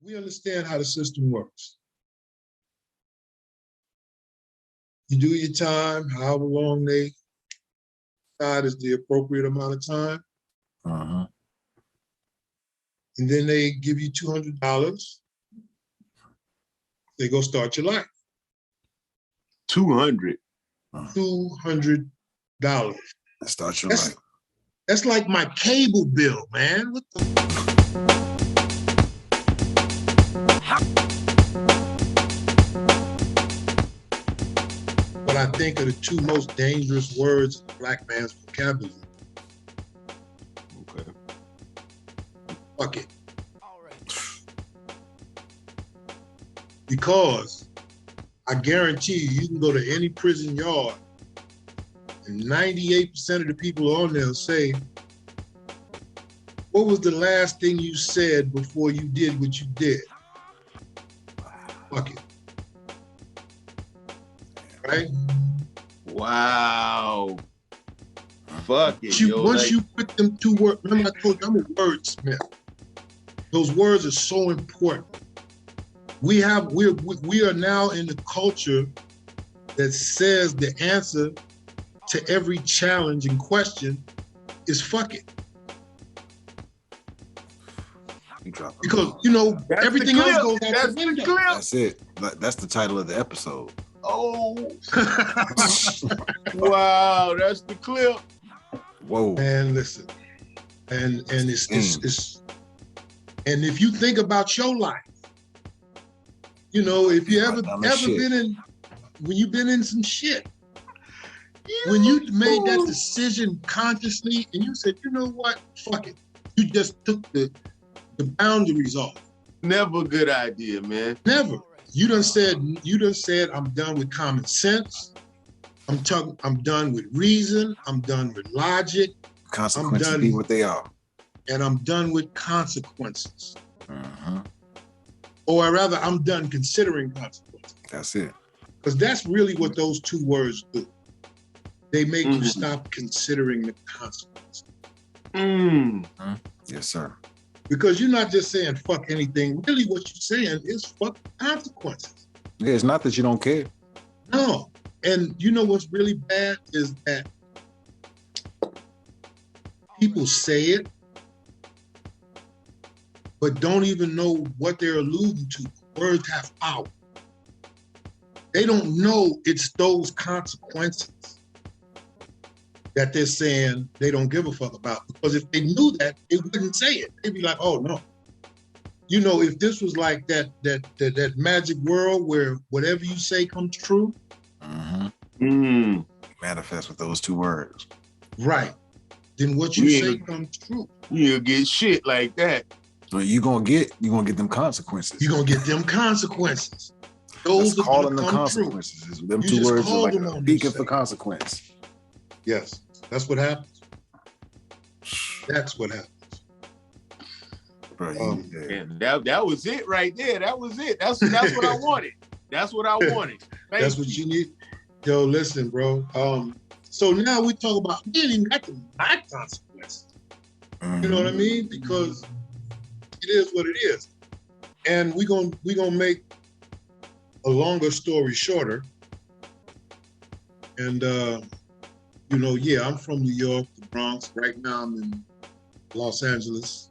we understand how the system works. You do your time, however long they decide is the appropriate amount of time. Uh-huh. And then they give you $200. They go start your life. 200. $200. Start your life. That's like my cable bill, man. What the? But I think are the two most dangerous words in the Black man's vocabulary. Okay. Fuck it. Because I guarantee you can go to any prison yard and 98% of the people on there say, what was the last thing you said before you did what you did? Fuck it. Right? Wow. Fuck it. Once you put them two words, remember I told you I'm a wordsmith. Those words are so important. We are now in the culture that says the answer to every challenge and question is fuck it. Because that's everything else goes out that's the window. That's it. That's the title of the episode. Oh. Wow, that's the clip. Whoa. Man, listen. And it's and if you think about your life, if you ever been in, when you've been in some shit, when you made that decision consciously and you said, you know what, fuck it. You just took the boundaries off. Never a good idea, man. Never. You done said, I'm done with common sense. I'm done with reason. I'm done with logic. Consequences be what they are. And I'm done with consequences. Uh-huh. Or rather, I'm done considering consequences. That's it. Because that's really what those two words do. They make you stop considering the consequences. Mm-hmm. Yes, sir. Because you're not just saying fuck anything. Really what you're saying is fuck consequences. Yeah, it's not that you don't care. No. And you know what's really bad is that people say it, but don't even know what they're alluding to. Words have power. They don't know it's those consequences that they're saying they don't give a fuck about. Because if they knew that, they wouldn't say it. They'd be like, oh no. If this was like that magic world where whatever you say comes true. Manifest with those two words. Right. Then what you say comes true. You'll get shit like that. So you're gonna get them consequences. You're gonna get them consequences. Those are calling them consequences. True. Them you two words are them like beacon for consequence. Yes, that's what happens. That's what happens. Bro, that was it right there. That was it. That's what I wanted. That's what I wanted. That's what you need. Yo, listen, bro. So now we talk about, we ain't even got to my consequences. You know what I mean? Because it is what it is. And we gonna make a longer story shorter. And I'm from New York, the Bronx. Right now I'm in Los Angeles.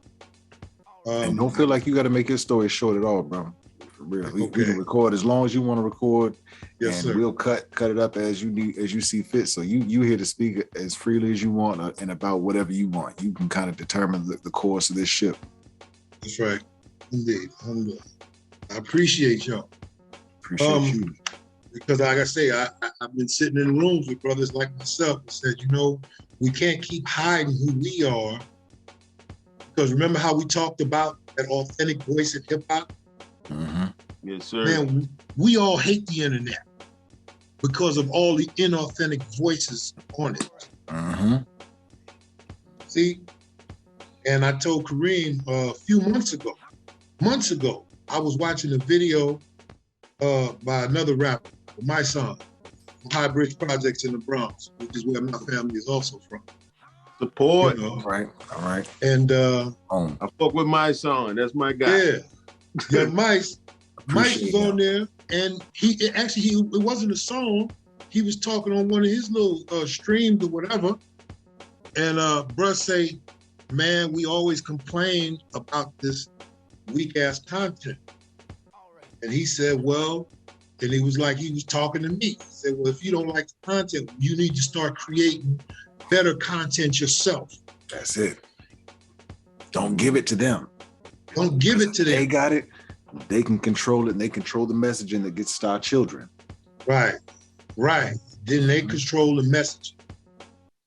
And don't feel like you got to make your story short at all, bro. For real. We can record as long as you want to record. Yes, and sir. We'll cut it up as you see fit. So you here to speak as freely as you want and about whatever you want. You can kind of determine the course of this ship. That's right. Indeed. I appreciate y'all. Appreciate you. Because like I say, I've been sitting in rooms with brothers like myself that said, we can't keep hiding who we are. Because remember how we talked about that authentic voice in hip hop? Mm-hmm. Yes, sir. Man, we all hate the internet because of all the inauthentic voices on it. Mm-hmm. See? And I told Kareem a few months ago, I was watching a video by another rapper, my son, from High Bridge Projects in the Bronx, which is where my family is also from. Support. All right. And I fuck with my son. That's my guy. yeah. Yeah, Mice was on him. there, and it wasn't a song. He was talking on one of his little streams or whatever, and bruh say, man, we always complain about this weak ass content. And he said, well, and he was talking to me. He said, well, if you don't like the content, you need to start creating better content yourself. That's it. Don't give it to them. Don't give it to them. They got it. They can control it, and they control the messaging that gets to our children. Right. Then they control the message.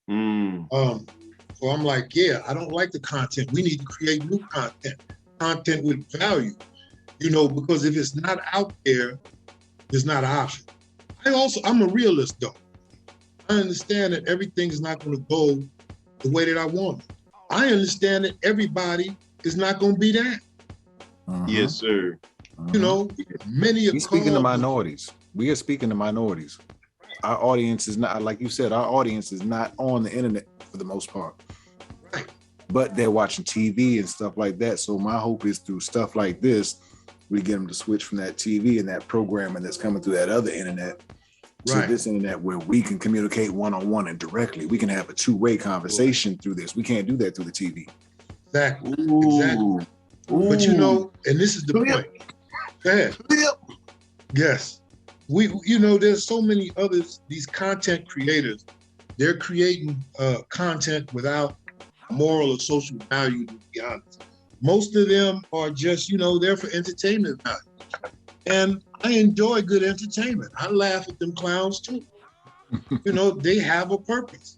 So I'm like, yeah, I don't like the content. We need to create new content with value, because if it's not out there, it's not an option. I'm a realist though. I understand that everything is not going to go the way that I want it. I understand that everybody is not going to be that. Yes, sir. Many We're speaking to minorities. We are speaking to minorities. Our audience is not, like you said, our audience is not on the internet for the most part. Right. But they're watching TV and stuff like that. So my hope is through stuff like this, we get them to switch from that TV and that programming that's coming through that other internet to this internet where we can communicate one-on-one and directly. We can have a two-way conversation through this. We can't do that through the TV. Exactly. Ooh. Exactly. But and this is the point. Go ahead. Yes. There's so many others, these content creators, they're creating content without moral or social value, to be honest. Most of them are just, there for entertainment value. And I enjoy good entertainment. I laugh at them clowns too. They have a purpose.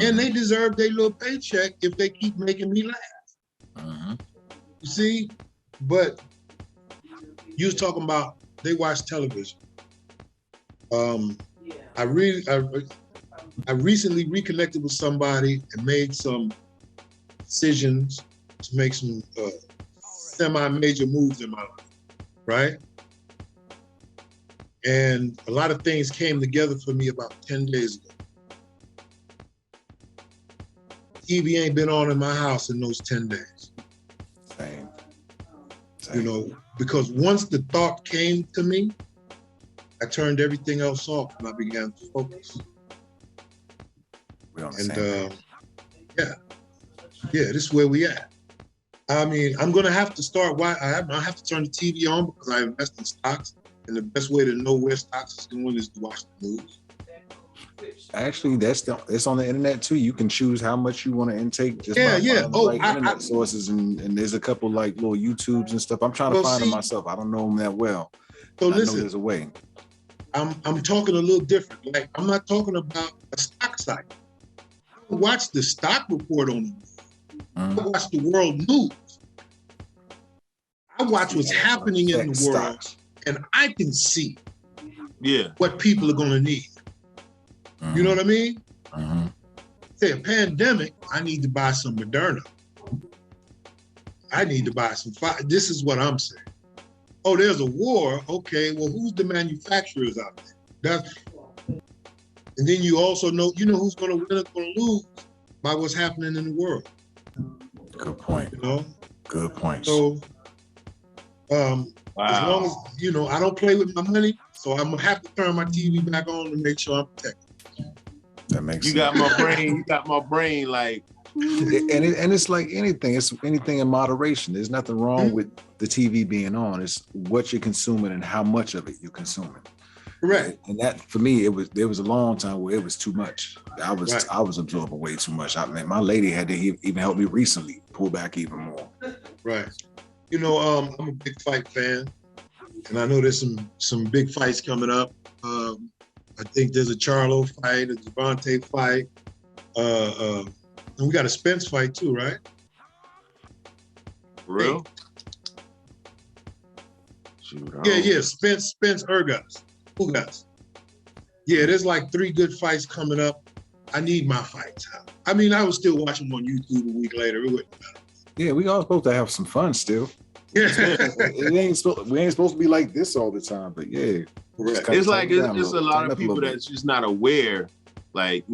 And they deserve their little paycheck if they keep making me laugh. You see? But you was talking about they watch television. I recently reconnected with somebody and made some decisions to make some semi-major moves in my life, right? And a lot of things came together for me about 10 days ago. TV ain't been on in my house in those 10 days. Same. Because once the thought came to me, I turned everything else off and I began to focus. This is where we at. I mean, I'm gonna have to start. I have to turn the TV on because I invest in stocks, and the best way to know where stocks is going is to watch the news. Actually, it's on the internet too. You can choose how much you want to intake. Just internet sources, and there's a couple like little YouTubes and stuff. I'm trying to find them myself. I don't know them that well. So listen, I know there's a way. I'm talking a little different. Like, I'm not talking about a stock site. I watch the stock report on the news. I watch the world news. I watch what's happening in the world, and I can see what people are going to need. You know what I mean? Say a pandemic, I need to buy some Moderna. I need to buy some Pfizer. This is what I'm saying. Oh, there's a war. Okay, well, who's the manufacturers out there? And then you also know, who's going to win or going to lose by what's happening in the world. Good point. Good point. So, as long as, I don't play with my money, so I'm going to have to turn my TV back on to make sure I'm protected. That makes sense. You got my brain like. And it's like anything. It's anything in moderation. There's nothing wrong with the TV being on. It's what you're consuming and how much of it you're consuming. Correct. And that, for me, there was a long time where it was too much. I was absorbing way too much. My lady had to even help me recently pull back even more. Right. I'm a big fight fan, and I know there's some big fights coming up. I think there's a Charlo fight, a Devontae fight, and we got a Spence fight too, right? For real? Yeah. Spence Ugas. Yeah, there's like 3 good fights coming up. I need my fights. I mean, I was still watching them on YouTube a week later. It wouldn't matter. Yeah, we all supposed to have some fun still. Yeah. We ain't supposed to be like this all the time, but yeah. It's like it's a lot of people that's just not aware. Like,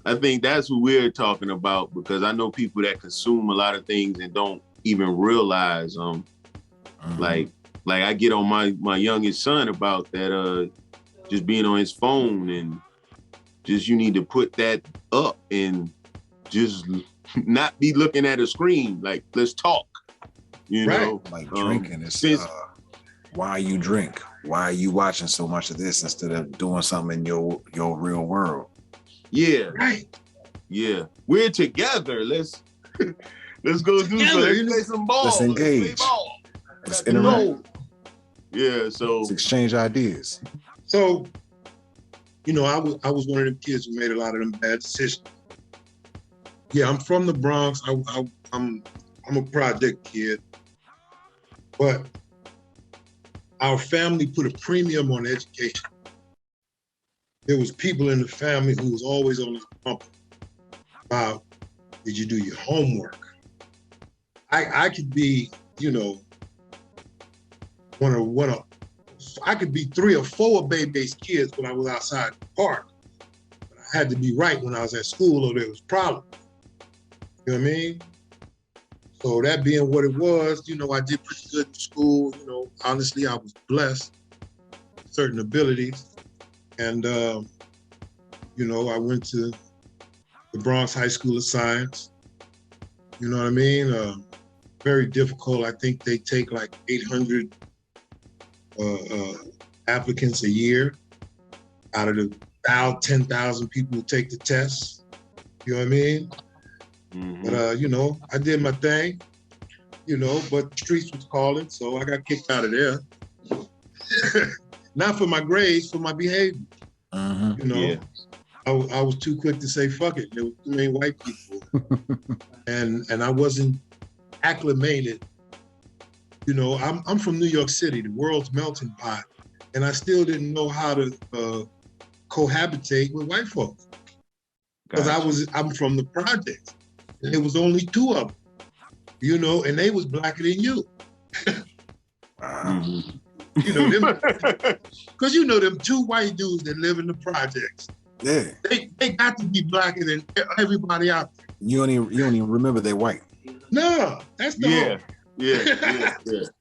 I think that's what we're talking about, because I know people that consume a lot of things and don't even realize Like I get on my youngest son about that, just being on his phone, and just you need to put that up and just not be looking at a screen. Like, let's talk. You know, like drinking is why you drink. Why are you watching so much of this instead of doing something in your real world? Yeah, yeah, we're together. Let's go do something. Let's play some ball. Let's engage. Let's play ball. Let's interact. Yeah, so let's exchange ideas. So, you know, I was one of them kids who made a lot of them bad decisions. Yeah, I'm from the Bronx. I'm a project kid, but our family put a premium on education. There was people in the family who was always on the bump about, did you do your homework? I could be, you know, I could be 3 or 4 Bay-based kids when I was outside the park. But I had to be right when I was at school, or there was problems. You know what I mean? So that being what it was, you know, I did pretty good in school. You know, honestly, I was blessed with certain abilities. And, you know, I went to the Bronx High School of Science. You know what I mean? Very difficult. I think they take like 800 applicants a year out of the 10,000 people who take the test. You know what I mean? Mm-hmm. But, you know, I did my thing, you know, but the streets was calling, so I got kicked out of there. Not for my grades, for my behavior. You know, yeah. I was too quick to say, fuck it. There were too many white people. and I wasn't acclimated. You know, I'm from New York City, the world's melting pot, and I still didn't know how to cohabitate with white folks. Because I'm from the projects. And there was only 2 of them, you know, and they was blacker than you. You know, them, because you know them 2 white dudes that live in the projects. Yeah. They got to be blacker than everybody out there. You don't even remember they're white. No, that's the whole. Yeah.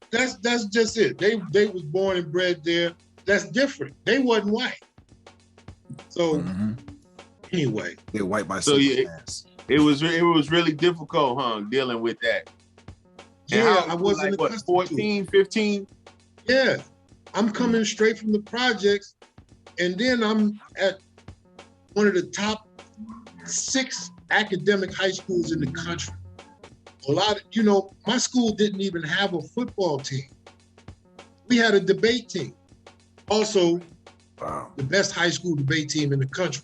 That's just it. They was born and bred there. That's different. They wasn't white. So anyway. They're white by circumstance. It was really difficult, huh, dealing with that. Yeah, I wasn't like, 14, 15? Yeah. I'm coming straight from the projects, and then I'm at one of the top 6 academic high schools in the country. A lot of, you know, my school didn't even have a football team. We had a debate team. Also, the best high school debate team in the country.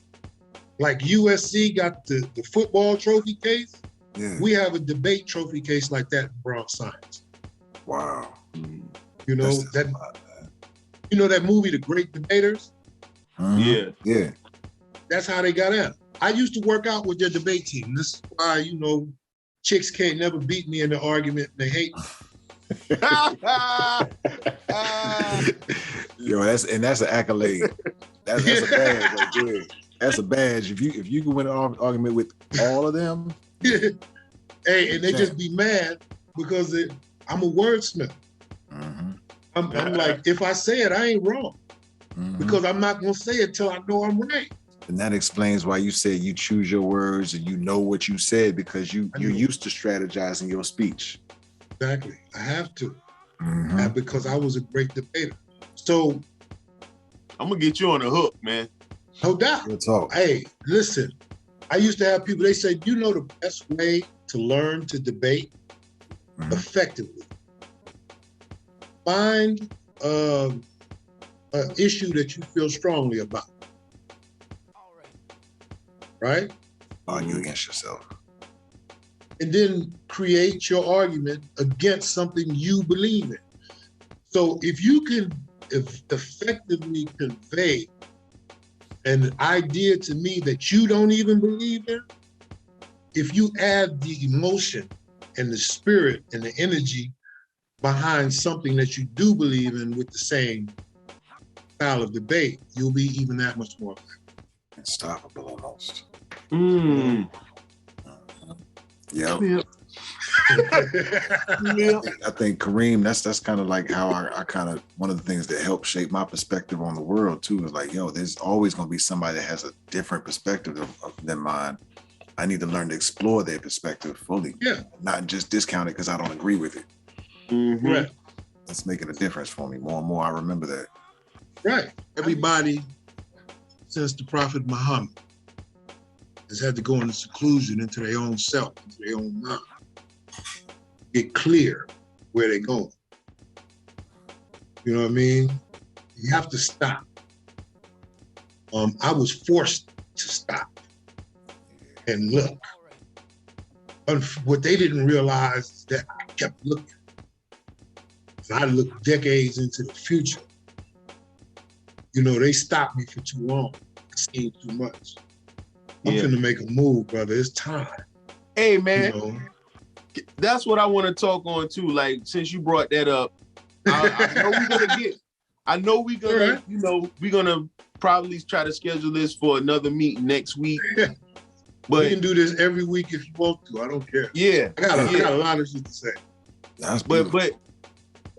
Like USC got the football trophy case. Yeah. We have a debate trophy case like that in Bronx Science. Wow. You know, you know that movie, The Great Debaters? Yeah. That's how they got out. I used to work out with their debate team. This is why, you know, chicks can't never beat me in the argument. They hate me. Yo, that's an accolade. That's a badge right there. That's a badge. If you can win an argument with all of them. Hey, and they just be mad because I'm a wordsmith. I'm like, if I say it, I ain't wrong. Because I'm not gonna say it till I know I'm right. And that explains why you said you choose your words and you know what you said, because you're used to strategizing your speech. Exactly. I have to. Because I was a great debater. So I'm gonna get you on the hook, man. No doubt. Good talk. Hey, listen, I used to have people, they say, you know the best way to learn to debate effectively? Find an issue that you feel strongly about. Right? Argue against yourself. And then create your argument against something you believe in. So if you can effectively convey an idea to me that you don't even believe in, if you add the emotion and the spirit and the energy behind something that you do believe in with the same style of debate, you'll be even that much more effective. Unstoppable almost. Yep. I think Kareem, that's kind of like how I kind of, one of the things that helped shape my perspective on the world too, is like, yo, there's always going to be somebody that has a different perspective than mine. I need to learn to explore their perspective fully, not just discount it because I don't agree with it. Mm-hmm. Right. That's making a difference for me. More and more, I remember that. Right. Everybody, since the Prophet Muhammad, has had to go into seclusion, into their own self, into their own mind. Get clear where they're going. You know what I mean? You have to stop. I was forced to stop and look. What they didn't realize is that I kept looking. I looked decades into the future. You know, they stopped me for too long. I seen too much. I'm finna make a move, brother. It's time. Hey, man. You know? That's what I want to talk on too. Like, since you brought that up, I know we're gonna you know, we're gonna probably try to schedule this for another meeting next week. But we can do this every week if you want to. I don't care. Yeah. I got a lot of shit to say. But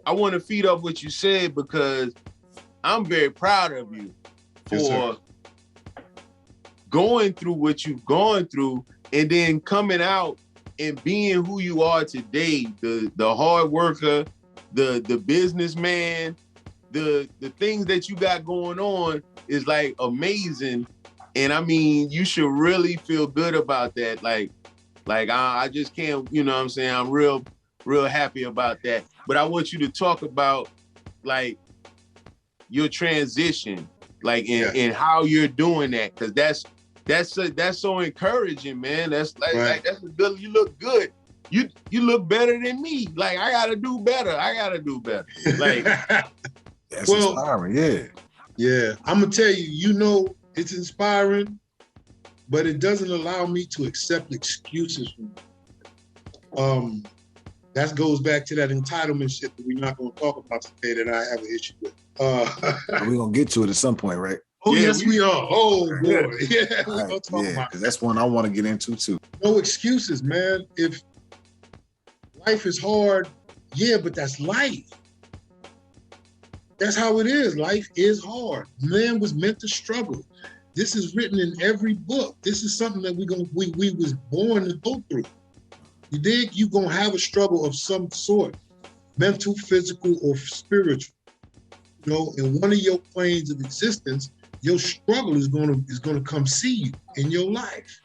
I want to feed off what you said because I'm very proud of you for going through what you've gone through and then coming out and being who you are today, the hard worker, the businessman, the things that you got going on is like amazing. And I mean, you should really feel good about that. Like I just can't, you know what I'm saying? I'm real happy about that. But I want you to talk about like your transition, like and how you're doing that. Cause that's so encouraging, man. That's like that's a good, you look good. You look better than me. Like I gotta do better. Like that's inspiring, yeah. I'm gonna tell you, you know, it's inspiring, but it doesn't allow me to accept excuses from me. That goes back to that entitlement shit that we're not gonna talk about today that I have an issue with. We're gonna get to it at some point, right? Oh, yes, we are. Oh, boy. Yeah, we're right. gonna talk about it. Because that's one I want to get into too. No excuses, man. If life is hard, but that's life. That's how it is. Life is hard. Man was meant to struggle. This is written in every book. This is something that we was born to go through. You dig? You're gonna have a struggle of some sort, mental, physical, or spiritual. You know, in one of your planes of existence, your struggle is gonna come see you in your life.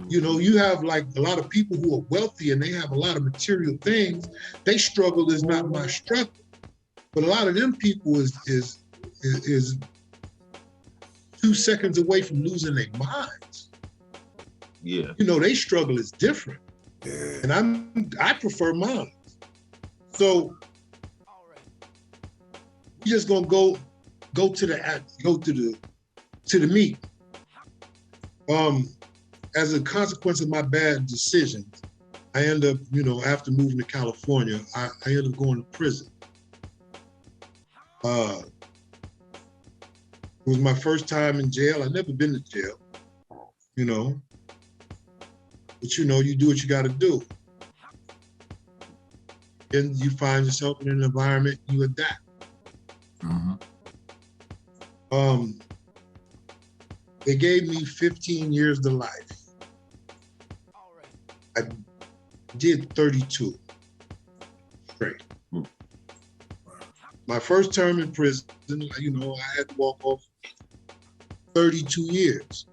You know, you have like a lot of people who are wealthy and they have a lot of material things. Their struggle is not my struggle. But a lot of them people is 2 seconds away from losing their minds. Yeah. You know, their struggle is different. Yeah. And I prefer mine. So we just gonna go to the meat. As a consequence of my bad decisions, I end up, you know, after moving to California, I ended up going to prison. It was my first time in jail. I'd never been to jail, you know. But you know, you do what you gotta do. And you find yourself in an environment, you adapt. Mm-hmm. They gave me 15 years to life. I did 32 straight. My first term in prison, you know, I had to walk off 32 years.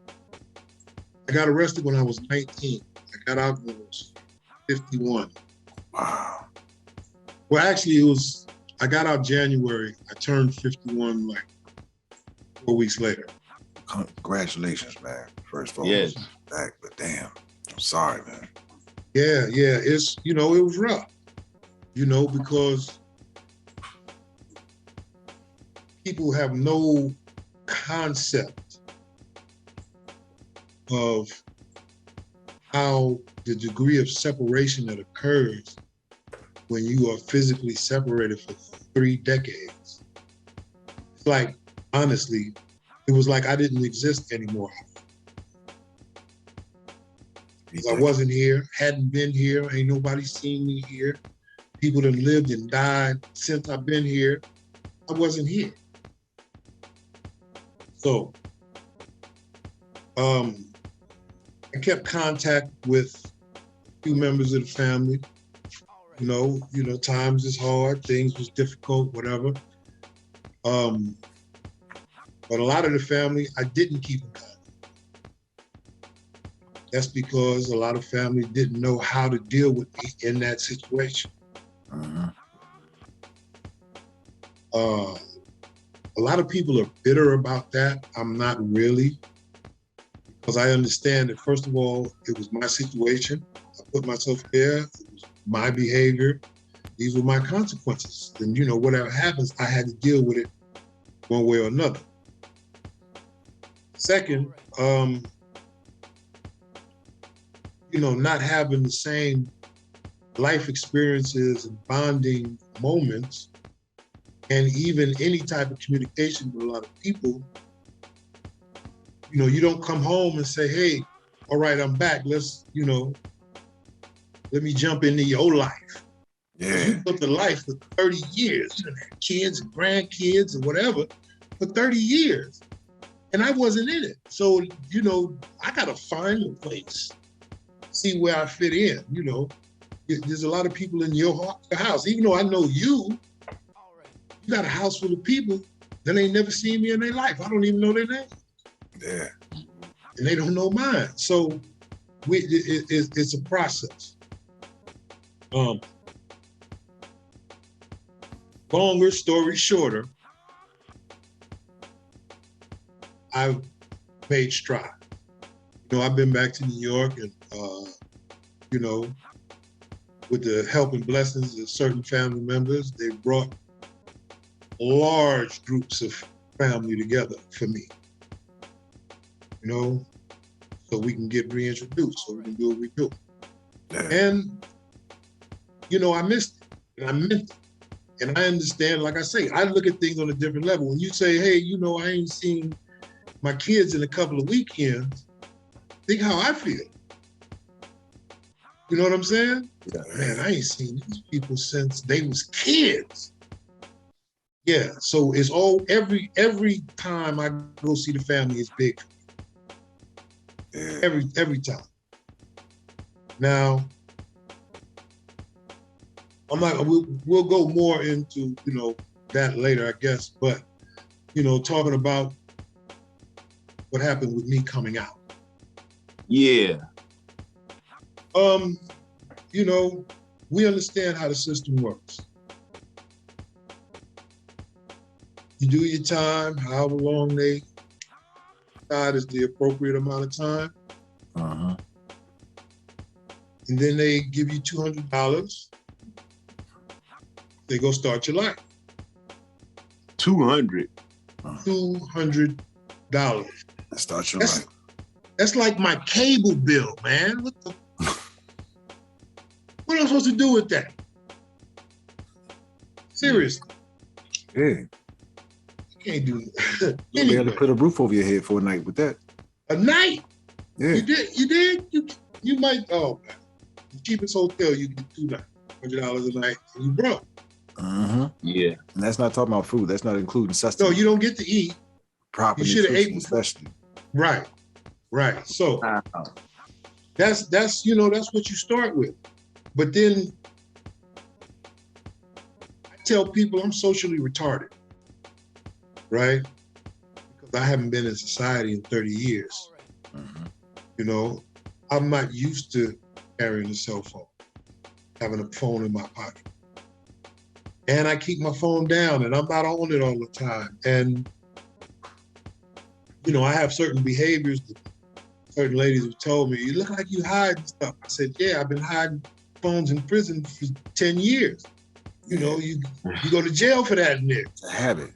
I got arrested when I was 19. I got out when I was 51. Wow. Well, actually, I got out January. I turned 51 like 4 weeks later. Congratulations, man. First of all, yes. Back, but damn, I'm sorry, man. Yeah, it's, you know, it was rough, you know, because people have no concept of how the degree of separation that occurs when you are physically separated for 3 decades. It's like, honestly, it was like I didn't exist anymore. Because I wasn't here, hadn't been here, ain't nobody seen me here. People that lived and died since I've been here. I wasn't here. So I kept contact with a few members of the family. You know, times is hard, things was difficult, whatever. But a lot of the family I didn't keep in contact. That's because a lot of families didn't know how to deal with me in that situation. A lot of people are bitter about that. I'm not really, because I understand that, first of all, it was my situation. I put myself there. It was my behavior. These were my consequences. And, you know, whatever happens, I had to deal with it one way or another. Second, you know, not having the same life experiences and bonding moments, and even any type of communication with a lot of people, you know, you don't come home and say, hey, all right, I'm back. Let's, you know, let me jump into your life. Yeah. You built a life for 30 years. You know, kids and grandkids and whatever for 30 years. And I wasn't in it. So, you know, I got to find a place, see where I fit in. You know, there's a lot of people in your house. Even though I know you got a house full of people that ain't never seen me in their life. I don't even know their name. Yeah. And they don't know mine. So it's a process. Longer story shorter, I've made strides. You know, I've been back to New York and, you know, with the help and blessings of certain family members, they brought large groups of family together for me, you know, so we can get reintroduced, so we can do what we do. Yeah. And, you know, I missed it, and I meant it. And I understand, like I say, I look at things on a different level. When you say, hey, you know, I ain't seen my kids in a couple of weekends, think how I feel. You know what I'm saying? Yeah. Man, I ain't seen these people since they was kids. Yeah, so it's all, every time I go see the family is big. Yeah. Every time. Now, I'm not, we'll go more into, you know, that later, I guess, but, you know, talking about what happened with me coming out. Yeah. You know, we understand how the system works. You do your time, however long they decide is the appropriate amount of time. Uh-huh. And then they give you $200. They go start your life. $200. $200. Start your life. That's like my cable bill, man. What am I supposed to do with that? Seriously. Yeah. You can't do that. You had to put a roof over your head for a night with that. A night? Yeah. You did? You might, oh, man. The cheapest hotel, you get 2 nights, $100 a night, and you broke. Uh-huh. Yeah. And that's not talking about food. That's not including sustenance. No, you don't get to eat. Proper you should have ate especially. Right. So that's you know, that's what you start with. But then I tell people I'm socially retarded, right? Because I haven't been in society in 30 years. Mm-hmm. You know, I'm not used to carrying a cell phone, having a phone in my pocket. And I keep my phone down and I'm not on it all the time. And, you know, I have certain behaviors that certain ladies have told me, you look like you hide stuff. I said, yeah, I've been hiding phones in prison for 10 years. You know, you go to jail for that in there. It's a habit.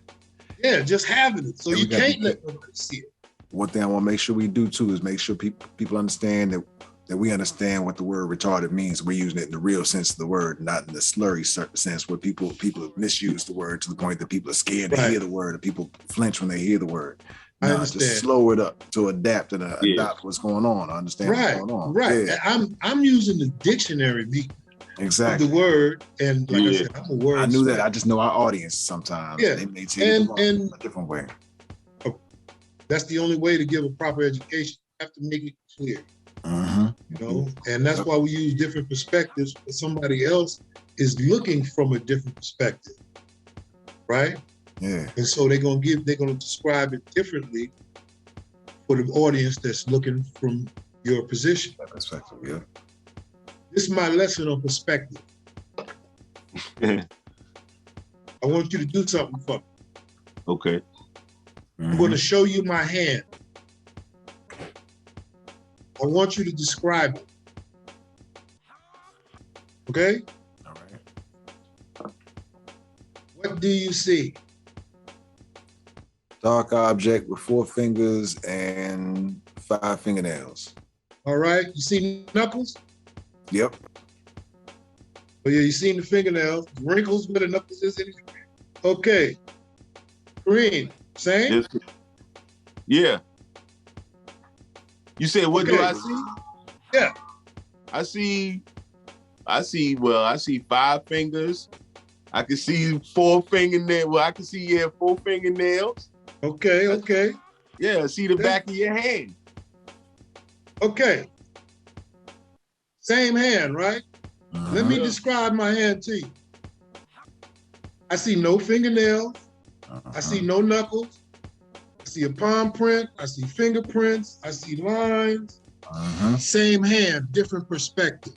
Yeah, just having it. So you can't let nobody see it. One thing I want to make sure we do too is make sure people understand that that we understand what the word retarded means. We're using it in the real sense of the word, not in the slurry sense where people misuse the word to the point that people are scared to hear the word, and people flinch when they hear the word. I understand. Just slow it up to adapt and adopt what's going on. I understand what's going on. Right. Yeah. I'm using the dictionary meaning of the word, and like I said, I'm a word. I knew that. I just know our audience sometimes. Yeah. They may take it in a different way. That's the only way to give a proper education. You have to make it clear. You know, and that's why we use different perspectives, but somebody else is looking from a different perspective, right? Yeah. And so they're gonna describe it differently for the audience that's looking from your position. That perspective, yeah. This is my lesson on perspective. I want you to do something for me. Okay. I'm gonna show you my hand. I want you to describe it. Okay? All right. What do you see? Dark object with 4 fingers and 5 fingernails. All right. You see knuckles? Yep. Oh yeah, you seen the fingernails, wrinkles where the knuckles is. Okay. Green. Same? Yeah. You said, what do I see? Yeah. I see 5 fingers. I can see 4 fingernails. Well, I can see, 4 fingernails. Okay. Yeah, I see the back of your hand. Okay. Same hand, right? Let me describe my hand to you. I see no fingernails. I see no knuckles. I see a palm print. I see fingerprints. I see lines. Same hand, different perspective.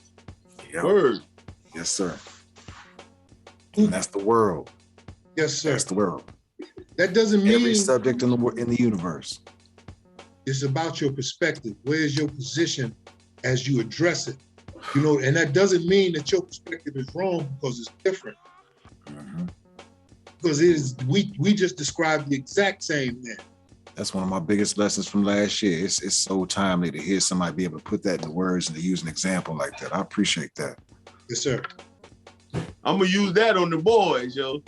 Yep. Word. Yes, sir. And that's the world. Yes, sir. That's the world. That doesn't mean every subject in the universe. It's about your perspective. Where's your position as you address it? You know, and that doesn't mean that your perspective is wrong because it's different. Because it is, we just described the exact same thing. That's one of my biggest lessons from last year. It's so timely to hear somebody be able to put that into words and to use an example like that. I appreciate that. Yes, sir. I'm gonna use that on the boys, yo.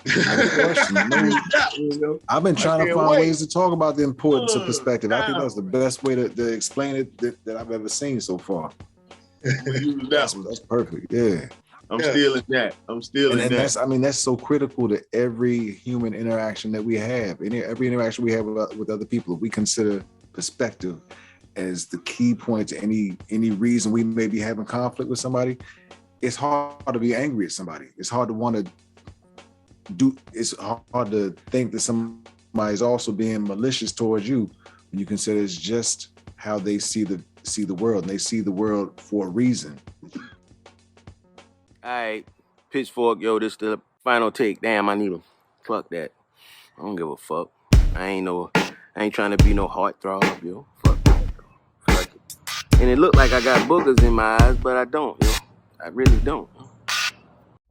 I've been trying to find ways to talk about the importance of perspective. I think that's the best way to explain it that I've ever seen so far. That's perfect. Yeah. I'm stealing that. That's so critical to every human interaction that we have. Every interaction we have with other people, we consider perspective as the key point to any reason we may be having conflict with somebody. It's hard to be angry at somebody. It's hard to it's hard to think that somebody's also being malicious towards you when you consider it's just how they see the world, and they see the world for a reason. All right, Pitchfork, yo, this the final take. Damn, I need to fuck that. I don't give a fuck. I ain't trying to be no heartthrob, yo. Fuck that, yo. Fuck it. And it look like I got boogers in my eyes, but I don't, yo. I really don't.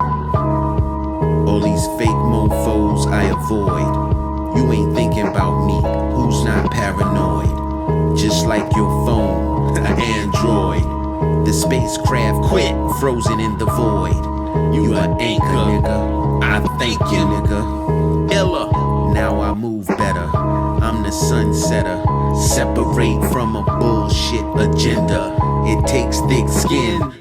All these fake mofos I avoid. You ain't thinking about me, who's not paranoid? Just like your phone, an android. The spacecraft quit, frozen in the void. You an anchor, nigga. I thank you, nigga. Illa, now I move better. I'm the sunsetter. Separate from a bullshit agenda. It takes thick skin.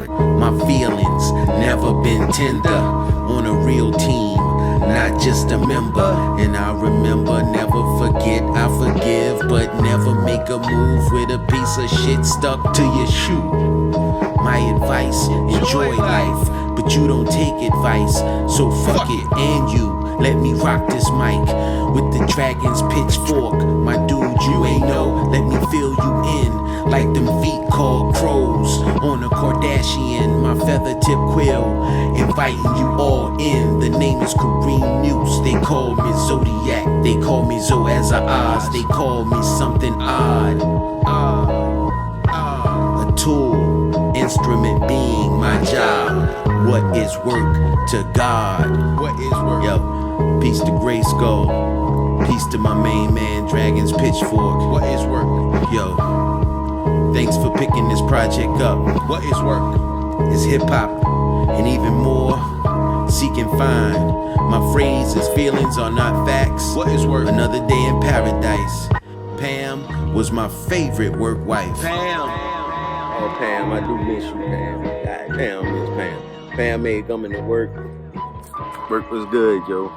My feelings never been tender. On a real team, not just a member. And I remember, never forget, I forgive, but never make a move with a piece of shit stuck to your shoe. My advice, enjoy life, but you don't take advice. So fuck it, and you let me rock this mic with the dragon's pitchfork. My dude, you ain't know, let me fill you in like them feet called crows on a Kardashian. My feather tip quill, inviting you all in. The name is Kareem Muse. They call me Zodiac, they call me ZoAsAOz, they call me something odd. A tool, instrument being my job. What is work to God? What is work? Yo, peace to GRYSKLL. Peace to my main man, Dragon's Pitchfork. What is work? Yo. Thanks for picking this project up. What is work? It's hip-hop, and even more, seek and find. My phrases, feelings are not facts. What is work? Another day in paradise. Pam was my favorite work wife. Pam. Oh, Pam, I do miss you, Pam. God damn, miss Pam. Pam made coming to work. Work was good, yo.